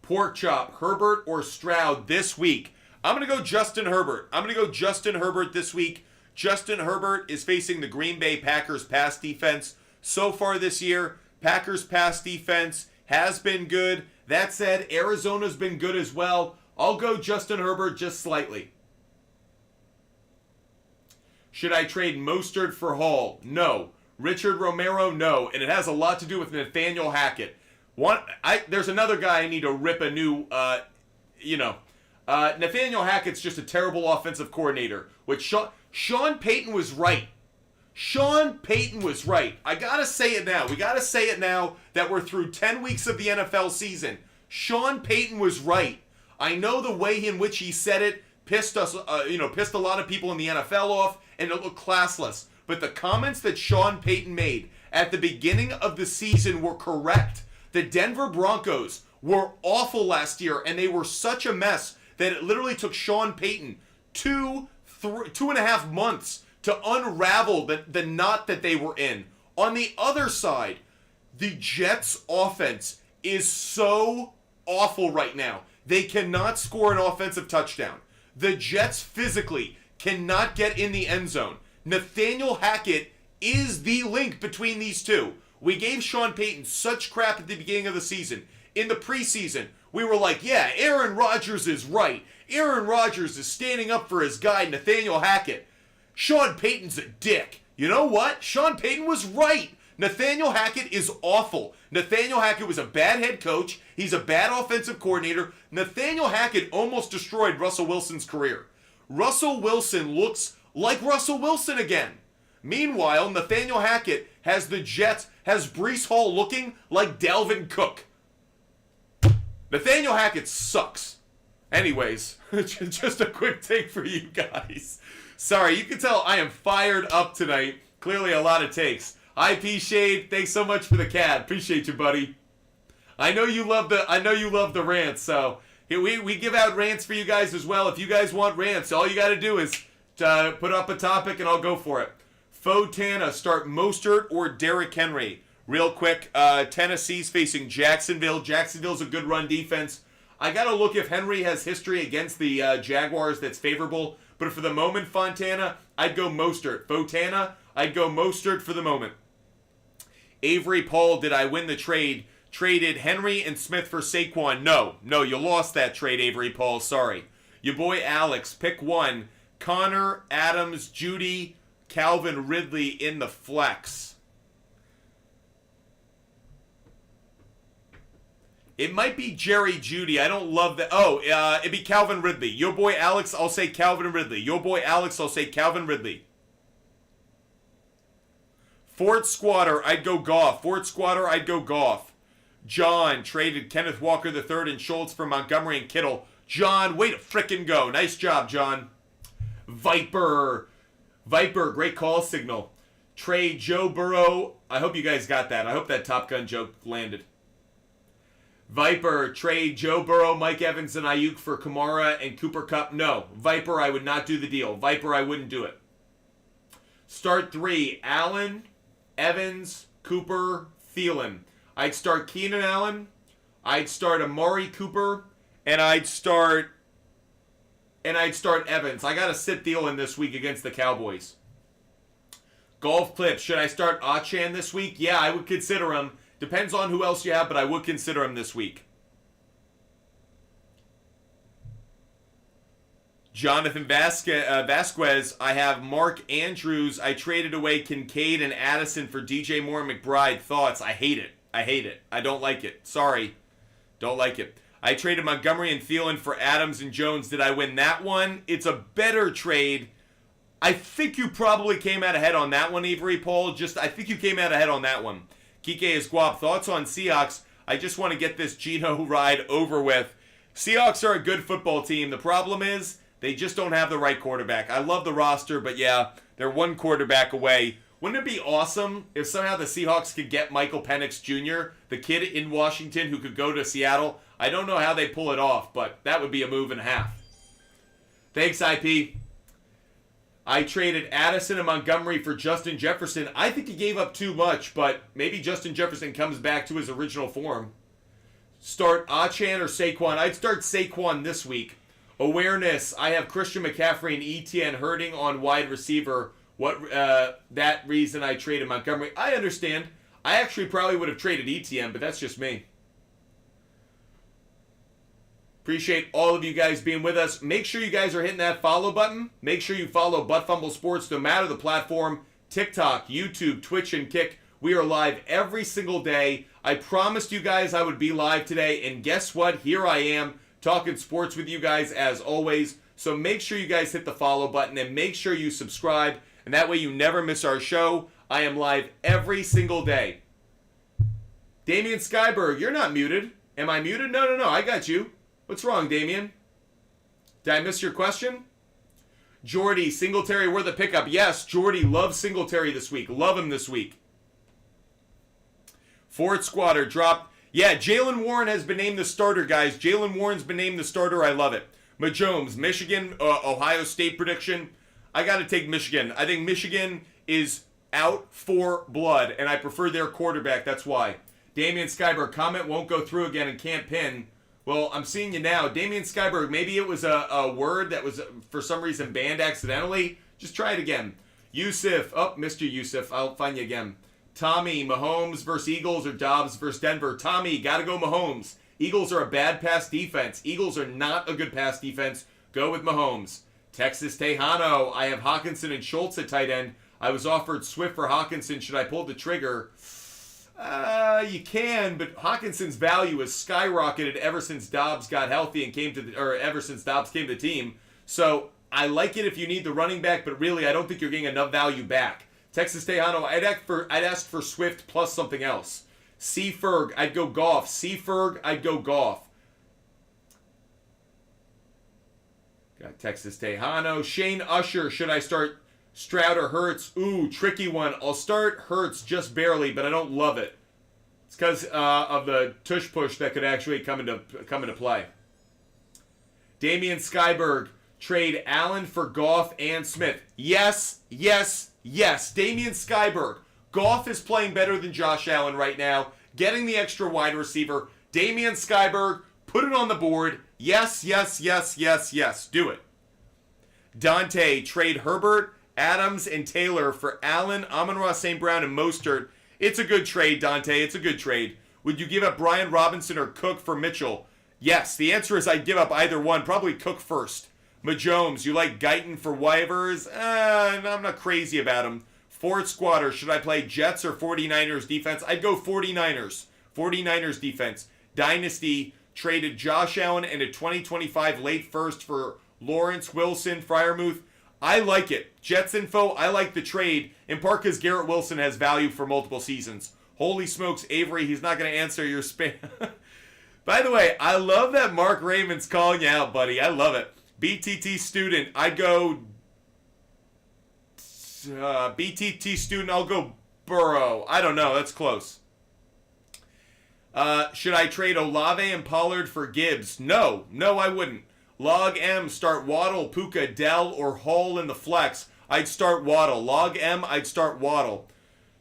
Pork chop, Herbert or Stroud this week? I'm going to go Justin Herbert this week. Justin Herbert is facing the Green Bay Packers pass defense. So far this year, Packers pass defense has been good. That said, Arizona's been good as well. I'll go Justin Herbert just slightly. Should I trade Mostert for Hall? No. Richard Romero? No. And it has a lot to do with Nathaniel Hackett. There's another guy I need to rip a new, Nathaniel Hackett's just a terrible offensive coordinator. Which Sean Payton was right. I gotta say it now. We gotta say it now that we're through 10 weeks of the NFL season. Sean Payton was right. I know the way in which he said it pissed a lot of people in the NFL off, and it looked classless. But the comments that Sean Payton made at the beginning of the season were correct. The Denver Broncos were awful last year, and they were such a mess that it literally took Sean Payton 2.5 months to unravel the knot that they were in. On the other side, the Jets' offense is so awful right now. They cannot score an offensive touchdown. The Jets physically cannot get in the end zone. Nathaniel Hackett is the link between these two. We gave Sean Payton such crap at the beginning of the season. In the preseason, we were like, yeah, Aaron Rodgers is right. Aaron Rodgers is standing up for his guy, Nathaniel Hackett. Sean Payton's a dick. You know what? Sean Payton was right. Nathaniel Hackett is awful. Nathaniel Hackett was a bad head coach. He's a bad offensive coordinator. Nathaniel Hackett almost destroyed Russell Wilson's career. Russell Wilson looks like Russell Wilson again. Meanwhile, Nathaniel Hackett has the Jets, has Breece Hall looking like Dalvin Cook. Nathaniel Hackett sucks. Anyways, just a quick take for you guys. Sorry, you can tell I am fired up tonight. Clearly a lot of takes. IP Shade, thanks so much for the cat. Appreciate you, buddy. I know you love the rants, so we give out rants for you guys as well. If you guys want rants, all you got to do is put up a topic and I'll go for it. Fotana, start Mostert or Derrick Henry. Real quick, Tennessee's facing Jacksonville. Jacksonville's a good run defense. I got to look if Henry has history against the Jaguars that's favorable. But for the moment, Fontana, I'd go Mostert. Fotana, I'd go Mostert for the moment. Avery Paul, did I win the trade? Traded Henry and Smith for Saquon. No, you lost that trade, Avery Paul. Sorry. Your boy Alex, pick one. Connor, Adams, Judy, Calvin Ridley in the flex. It might be Jerry Judy. I don't love that. Oh, it'd be Calvin Ridley. Your boy Alex, I'll say Calvin Ridley. Your boy Alex, I'll say Calvin Ridley. Fort Squatter, I'd go Goff. Fort Squatter, I'd go Goff. John traded Kenneth Walker III and Schultz for Montgomery and Kittle. John, way to frickin' go. Nice job, John. Viper, great call signal. Trade Joe Burrow. I hope you guys got that. I hope that Top Gun joke landed. Viper, trade Joe Burrow, Mike Evans, and Ayuk for Kamara and Cooper Kupp. No. Viper, I would not do the deal. Viper, I wouldn't do it. Start three. Allen, Evans, Cooper, Thielen. I'd start Keenan Allen. I'd start Amari Cooper. And I'd start Evans. I got to sit Thielen this week against the Cowboys. Golf clip. Should I start Achan this week? Yeah, I would consider him. Depends on who else you have, but I would consider him this week. Jonathan Vasquez, I have Mark Andrews. I traded away Kincaid and Addison for DJ Moore and McBride. Thoughts? I hate it. I don't like it. Sorry. Don't like it. I traded Montgomery and Thielen for Adams and Jones. Did I win that one? It's a better trade. I think you probably came out ahead on that one, Avery Paul. I think you came out ahead on that one. Kike Esquab, thoughts on Seahawks? I just want to get this Geno ride over with. Seahawks are a good football team. The problem is they just don't have the right quarterback. I love the roster, but yeah, they're one quarterback away. Wouldn't it be awesome if somehow the Seahawks could get Michael Penix Jr., the kid in Washington who could go to Seattle? I don't know how they pull it off, but that would be a move and a half. Thanks, IP. I traded Addison and Montgomery for Justin Jefferson. I think he gave up too much, but maybe Justin Jefferson comes back to his original form. Start Achan or Saquon? I'd start Saquon this week. Awareness. I have Christian McCaffrey and ETN hurting on wide receiver. That reason I traded Montgomery. I understand. I actually probably would have traded ETN, but that's just me. Appreciate all of you guys being with us. Make sure you guys are hitting that follow button. Make sure you follow Butt Fumble Sports no matter the platform. TikTok, YouTube, Twitch, and Kick. We are live every single day. I promised you guys I would be live today, and guess what? Here I am talking sports with you guys as always. So make sure you guys hit the follow button and make sure you subscribe, and that way you never miss our show. I am live every single day. Damian Skyberg, you're not muted. Am I muted? No, I got you. What's wrong, Damien? Did I miss your question? Jordy, Singletary, we're the pickup. Yes, Jordy loves Singletary this week. Love him this week. Fort Squatter dropped. Yeah, Jalen Warren has been named the starter, guys. Jalen Warren's been named the starter. I love it. Majomes, Michigan, Ohio State prediction. I got to take Michigan. I think Michigan is out for blood, and I prefer their quarterback. That's why. Damian Skyberg, comment won't go through again and can't pin. Well, I'm seeing you now. Damian Skyberg, maybe it was a word that was for some reason banned accidentally. Just try it again. Yusuf. Oh, Mr. Yusuf. I'll find you again. Tommy, Mahomes versus Eagles or Dobbs versus Denver. Tommy, gotta go Mahomes. Eagles are a bad pass defense. Eagles are not a good pass defense. Go with Mahomes. Texas Tejano. I have Hawkinson and Schultz at tight end. I was offered Swift for Hawkinson. Should I pull the trigger? You can, but Hawkinson's value has skyrocketed ever since Dobbs got healthy and ever since Dobbs came to the team. So I like it if you need the running back, but really I don't think you're getting enough value back. Texas Tejano, I'd ask for Swift plus something else. Seaferg, I'd go Goff. Seaferg, I'd go Goff. Got Texas Tejano. Shane Usher, should I start Stroud or Hurts? Ooh, tricky one. I'll start Hurts just barely, but I don't love it. It's because of the tush push that could actually come into play. Damian Skyberg, trade Allen for Goff and Smith. Yes, yes, yes. Damian Skyberg. Goff is playing better than Josh Allen right now. Getting the extra wide receiver. Damian Skyberg, put it on the board. Yes, yes, yes, yes, yes. Do it. Dante, trade Herbert, Adams, and Taylor for Allen, Amon-Ra St. Brown, and Mostert. It's a good trade, Dante. It's a good trade. Would you give up Brian Robinson or Cook for Mitchell? Yes. The answer is I'd give up either one. Probably Cook first. Majomes, you like Guyton for waivers? I'm not crazy about him. Ford Squatter, should I play Jets or 49ers defense? I'd go 49ers. 49ers defense. Dynasty, traded Josh Allen and a 2025 late first for Lawrence Wilson, Freiermuth. I like it. Jets info, I like the trade, in part because Garrett Wilson has value for multiple seasons. Holy smokes, Avery, he's not going to answer your spam. By the way, I love that Mark Raymond's calling you out, buddy. I love it. BTT student, I'd go... BTT student, I'll go Burrow. I don't know, that's close. Should I trade Olave and Pollard for Gibbs? No, I wouldn't. Log M, start Waddle, Puka, Dell, or Hall in the flex. I'd start Waddle. Log M, I'd start Waddle.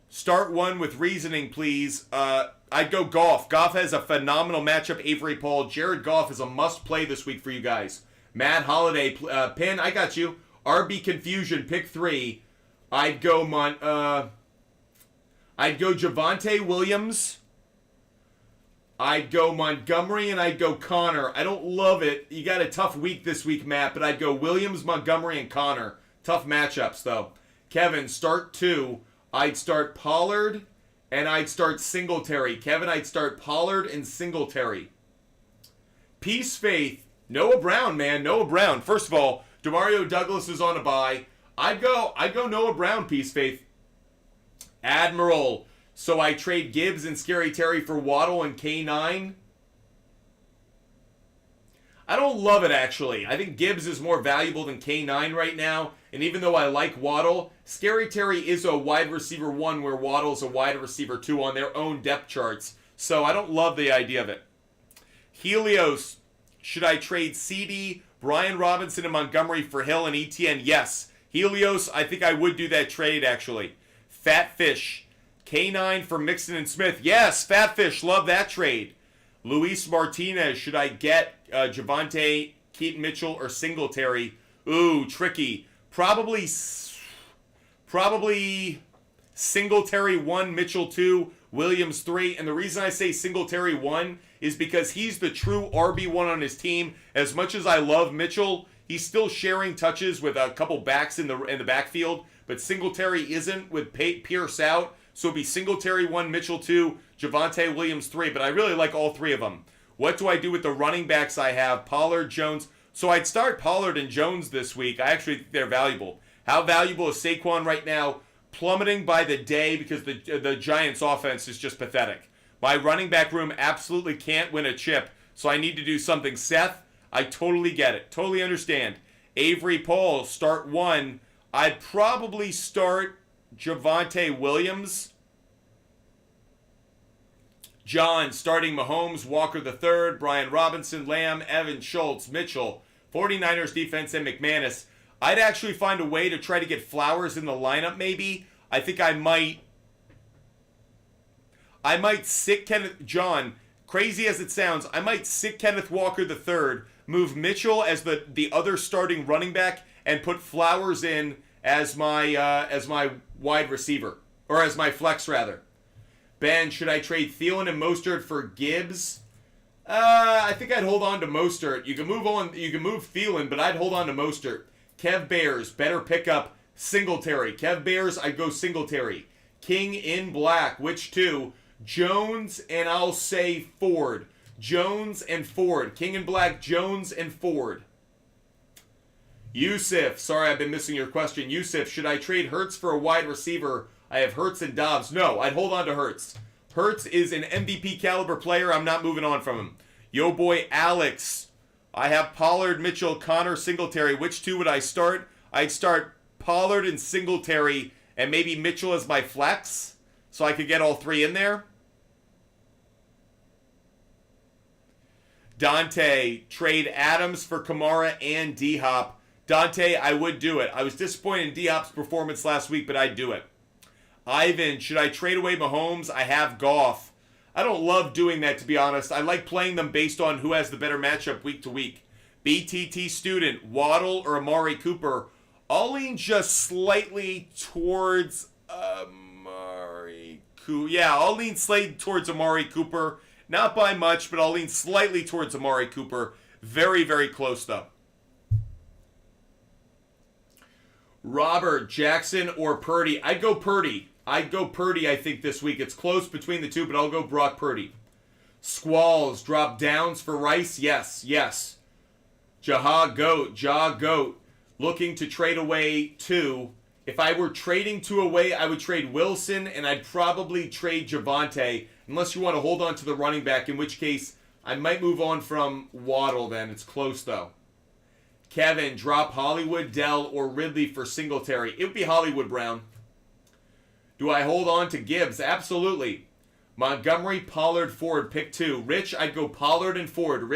Start one with reasoning, please. I'd go Goff. Goff has a phenomenal matchup, Avery Paul. Jared Goff is a must-play this week for you guys. Matt Holiday, Pin, I got you. RB Confusion, pick 3. I'd go Javonte Williams. I'd go Montgomery, and I'd go Connor. I don't love it. You got a tough week this week, Matt, but I'd go Williams, Montgomery, and Connor. Tough matchups, though. Kevin, start 2. I'd start Pollard, and I'd start Singletary. Kevin, I'd start Pollard and Singletary. Peace Faith. Noah Brown, man. Noah Brown. First of all, Demario Douglas is on a bye. I'd go Noah Brown, Peace Faith. Admiral. So I trade Gibbs and Scary Terry for Waddle and K9. I don't love it, actually. I think Gibbs is more valuable than K9 right now. And even though I like Waddle, Scary Terry is a wide receiver 1 where Waddle's a wide receiver 2 on their own depth charts. So I don't love the idea of it. Helios, should I trade CD, Brian Robinson, and Montgomery for Hill and ETN? Yes. Helios, I think I would do that trade, actually. Fat Fish. K9 for Mixon and Smith. Yes, Fatfish, love that trade. Luis Martinez, should I get Javonte, Keaton Mitchell, or Singletary? Ooh, tricky. Probably Singletary 1, Mitchell 2, Williams 3. And the reason I say Singletary 1 is because he's the true RB1 on his team. As much as I love Mitchell, he's still sharing touches with a couple backs in the backfield. But Singletary isn't with Pierce out. So it'd be Singletary 1, Mitchell 2, Javonte Williams 3. But I really like all 3 of them. What do I do with the running backs I have? Pollard, Jones. So I'd start Pollard and Jones this week. I actually think they're valuable. How valuable is Saquon right now? Plummeting by the day because the Giants' offense is just pathetic. My running back room absolutely can't win a chip. So I need to do something. Seth, I totally get it. Totally understand. Avery Paul, start 1. I'd probably start Javonte Williams. John, starting Mahomes, Walker III, Brian Robinson, Lamb, Evans, Schultz, Mitchell, 49ers defense, and McManus. I'd actually find a way to try to get Flowers in the lineup, maybe. I think I might sit Kenneth... John, crazy as it sounds, I might sit Kenneth Walker III, move Mitchell as the other starting running back, and put Flowers in as my wide receiver, or as my flex rather. Ben, should I trade Thielen and Mostert for Gibbs? I think I'd hold on to Mostert. You can move Thielen, but I'd hold on to Mostert. Kev Bears, better pickup Singletary. Kev Bears, I'd go Singletary. King in black, which 2? Jones and I'll say Ford. Jones and Ford. King in black, Jones and Ford. Yusuf, sorry I've been missing your question. Yusuf, should I trade Hurts for a wide receiver? I have Hurts and Dobbs. No, I'd hold on to Hurts. Hurts is an MVP caliber player. I'm not moving on from him. Yo boy Alex, I have Pollard, Mitchell, Connor, Singletary. Which two would I start? I'd start Pollard and Singletary and maybe Mitchell as my flex so I could get all three in there. Dante, trade Adams for Kamara and D-Hop. Dante, I would do it. I was disappointed in D-Hop's performance last week, but I'd do it. Ivan, should I trade away Mahomes? I have Goff. I don't love doing that, to be honest. I like playing them based on who has the better matchup week to week. BTT student, Waddle or Amari Cooper? I'll lean just slightly towards Amari Cooper. Yeah, I'll lean slightly towards Amari Cooper. Not by much, but I'll lean slightly towards Amari Cooper. Very, very close, though. Robert, Jackson, or Purdy? I'd go Purdy. I think, this week. It's close between the two, but I'll go Brock Purdy. Squalls, drop downs for Rice? Yes. Ja Goat. Looking to trade away two. If I were trading two away, I would trade Wilson, and I'd probably trade Javonte, unless you want to hold on to the running back, in which case I might move on from Waddle then. It's close, though. Kevin, drop Hollywood, Dell, or Ridley for Singletary. It would be Hollywood, Brown. Do I hold on to Gibbs? Absolutely. Montgomery, Pollard, Ford, pick two. Rich, I'd go Pollard and Ford.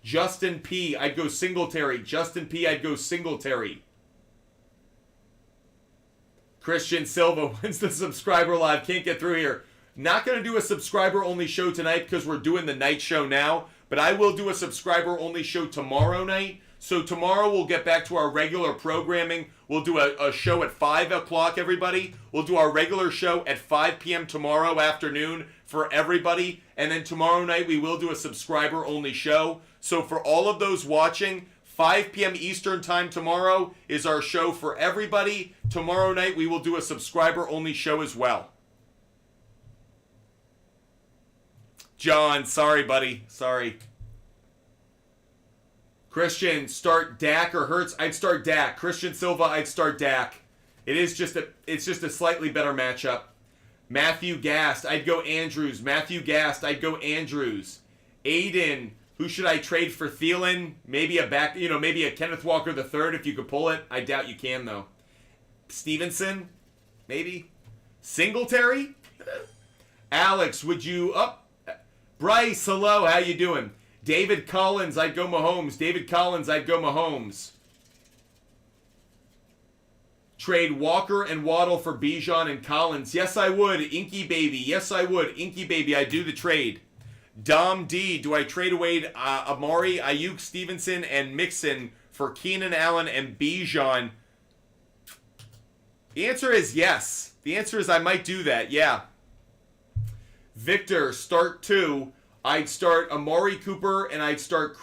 Justin P, I'd go Singletary. Christian Silva, when's the subscriber live? Can't get through here. Not going to do a subscriber-only show tonight because we're doing the night show now, but I will do a subscriber-only show tomorrow night. So tomorrow we'll get back to our regular programming. We'll do a show at 5 o'clock, everybody. We'll do our regular show at 5 p.m. tomorrow afternoon for everybody. And then tomorrow night we will do a subscriber-only show. So for all of those watching, 5 p.m. Eastern time tomorrow is our show for everybody. Tomorrow night we will do a subscriber-only show as well. John, sorry, buddy. Sorry. Christian, start Dak or Hurts? I'd start Dak. Christian Silva, I'd start Dak. It's just a slightly better matchup. Matthew Gast, I'd go Andrews. Aiden, who should I trade for Thielen? Maybe a Kenneth Walker III if you could pull it. I doubt you can, though. Stevenson, maybe. Singletary? Alex, would you Bryce, hello, how you doing? David Collins, I'd go Mahomes. Trade Walker and Waddle for Bijan and Collins. Yes, I would. Inky Baby, I'd do the trade. Dom D, do I trade away Amari, Ayuk, Stevenson, and Mixon for Keenan Allen and Bijan? The answer is yes. The answer is I might do that, yeah. Victor, start two. I'd start Amari Cooper and I'd start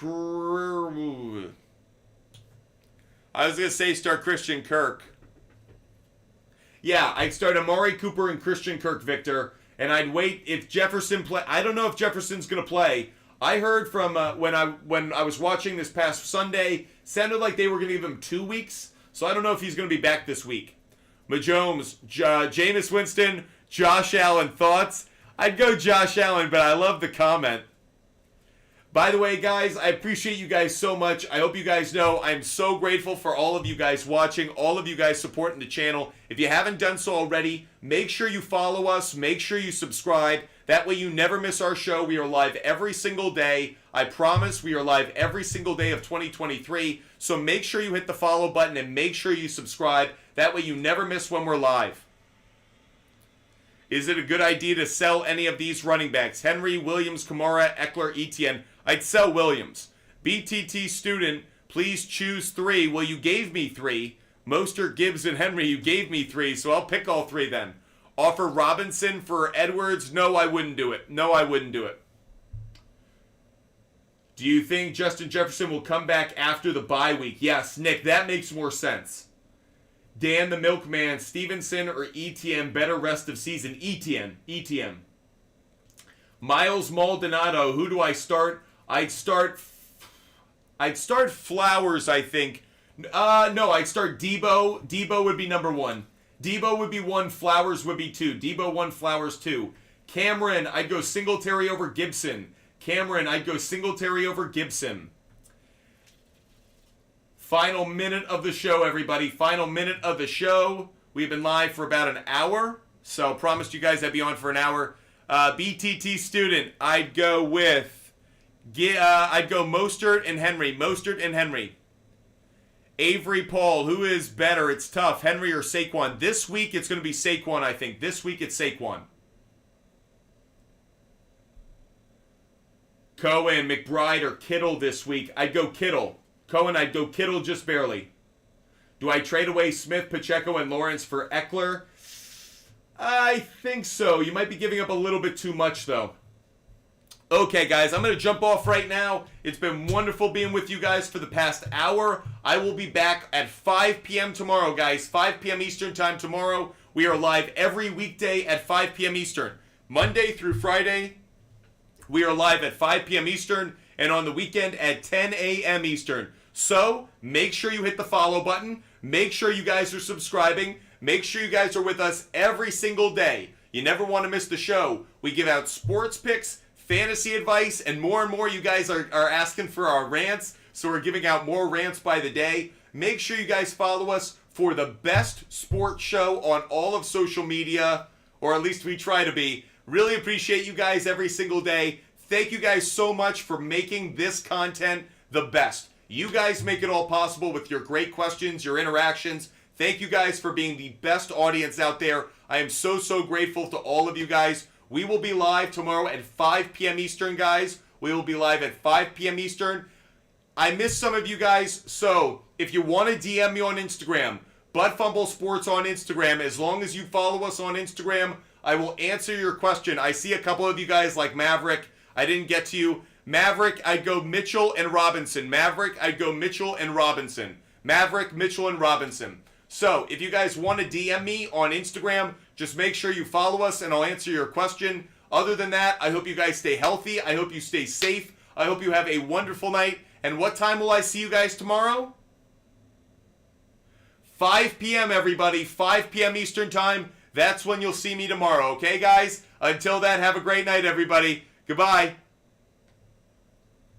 I was going to say start Christian Kirk. Yeah, I'd start Amari Cooper and Christian Kirk, Victor. And I'd wait if Jefferson play. I don't know if Jefferson's going to play. I heard from when I was watching this past Sunday, sounded like they were going to give him 2 weeks. So I don't know if he's going to be back this week. Majomes, Jameis Winston, Josh Allen, thoughts? I'd go Josh Allen, but I love the comment. By the way, guys, I appreciate you guys so much. I hope you guys know I'm so grateful for all of you guys watching, all of you guys supporting the channel. If you haven't done so already, make sure you follow us. Make sure you subscribe. That way you never miss our show. We are live every single day. I promise we are live every single day of 2023. So make sure you hit the follow button and make sure you subscribe. That way you never miss when we're live. Is it a good idea to sell any of these running backs? Henry, Williams, Kamara, Eckler, Etienne. I'd sell Williams. BTT student, please choose 3. Well, you gave me 3. Mostert, Gibbs, and Henry, you gave me 3, so I'll pick all 3 then. Offer Robinson for Edwards? No, I wouldn't do it. Do you think Justin Jefferson will come back after the bye week? Yes, Nick, that makes more sense. Dan the Milkman, Stevenson or Etienne, better rest of season? Etienne. Miles Maldonado, who do I start? I'd start Flowers, I think. No, I'd start Debo. Debo would be number 1. Debo would be 1, Flowers would be 2. Debo 1, Flowers 2. Cameron, I'd go Singletary over Gibson. Cameron, I'd go Singletary over Gibson. Final minute of the show, everybody. Final minute of the show. We've been live for about an hour, so promised you guys I'd be on for an hour. BTT student, I'd go Mostert and Henry. Mostert and Henry. Avery Paul, who is better? It's tough. Henry or Saquon? This week it's going to be Saquon, I think. This week it's Saquon. Cohen, McBride, or Kittle this week? I'd go Kittle. Cohen, I'd go Kittle just barely. Do I trade away Smith, Pacheco, and Lawrence for Eckler? I think so. You might be giving up a little bit too much, though. Okay, guys, I'm going to jump off right now. It's been wonderful being with you guys for the past hour. I will be back at 5 p.m. tomorrow, guys. 5 p.m. Eastern time tomorrow. We are live every weekday at 5 p.m. Eastern. Monday through Friday, we are live at 5 p.m. Eastern, and on the weekend at 10 a.m. Eastern. So, make sure you hit the follow button. Make sure you guys are subscribing. Make sure you guys are with us every single day. You never want to miss the show. We give out sports picks, fantasy advice, and more you guys are asking for our rants. So we're giving out more rants by the day. Make sure you guys follow us for the best sports show on all of social media, or at least we try to be. Really appreciate you guys every single day. Thank you guys so much for making this content the best. You guys make it all possible with your great questions, your interactions. Thank you guys for being the best audience out there. I am so grateful to all of you guys. We will be live tomorrow at 5 p.m. Eastern, guys. We will be live at 5 p.m. Eastern. I missed some of you guys, so if you want to DM me on Instagram, Butt Fumble Sports on Instagram, as long as you follow us on Instagram, I will answer your question. I see a couple of you guys like Maverick. I didn't get to you. Maverick, I'd go Mitchell and Robinson. Maverick, I'd go Mitchell and Robinson. Maverick, Mitchell, and Robinson. So, if you guys want to DM me on Instagram, just make sure you follow us and I'll answer your question. Other than that, I hope you guys stay healthy. I hope you stay safe. I hope you have a wonderful night. And what time will I see you guys tomorrow? 5 p.m. everybody. 5 p.m. Eastern time. That's when you'll see me tomorrow. Okay, guys? Until then, have a great night, everybody. Goodbye.